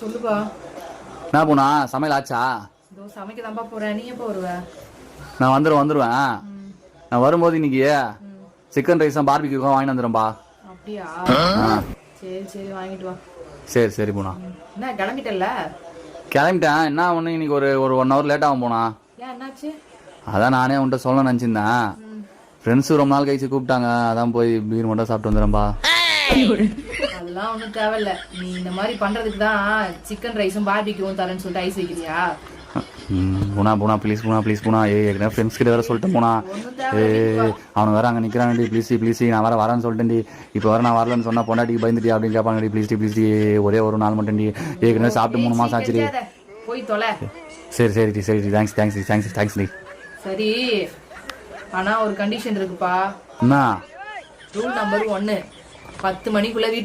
சொல்லுப்பா. என்ன போனா சமையல் ஆச்சா? இதோ சமைக்க தான்ப்பா போறேன். நீ எப்போ வருவ? நான் வந்துடுவேன். நான் வரும்போது இன்னைக்கு சிக்கன் ரைஸும் பார்பிக்யூக்கும் வாங்கிட்டு வந்துடும்பா. அப்படியா? சரி சரி வாங்கிட்டு வா. சரி சரி போனா. என்ன கிளம்பிட்டல்ல? கிளம்பிட்டேன். என்ன ஒன்று இன்னைக்கு ஒரு 1 hour லேட் ஆகும் போனா. ஏன் என்னாச்சு? அதான் நானே உன்ட்ட சொல்ல நினச்சிருந்தேன். ஃப்ரெண்ட்ஸு ரொம்ப நாள் கழிச்சு கூப்பிட்டாங்க. அதான் போய் பீர் மட்டும் சாப்பிட்டு வந்துடும்பா. அதெல்லாம் ஒன்றும் தேவையில்ல. நீ இந்த மாதிரி பண்றதுக்கு தான் சிக்கன் ரைஸும் பார்பிக்யூவும் தரேன்னு சொல்லிட்டு ஐஸ் வைக்கிறியா? போனா ப்ளீஸ் போனா. ஏற்கனவே ஃப்ரெண்ட்ஸ் கிட்ட வேற சொல்லிட்டு போனா. அவனை வேற அங்கே நிற்கிறான்டி. ப்ளீஸ் நான் வரேன்னு சொல்லிட்டேன்டி. இப்போ வர நான் வரலன்னு சொன்னா பொண்டாட்டிக்கு பயந்துட்டி அப்படின்னு கேட்பாங்கடி. ப்ளீஸ் ஒரே ஒரு நாள் மட்டும்டி. ஏற்கனவே சாப்பிட்டு 3 மாசம் ஆச்சுடி. போய் தொலை. சரி தேங்க்ஸ் டி. சரி, ஆனா ஒரு கண்டிஷன் இருக்குப்பா. என்ன? ரூல் நம்பர் 1, 10 மணிக்குள்ள வீட்டு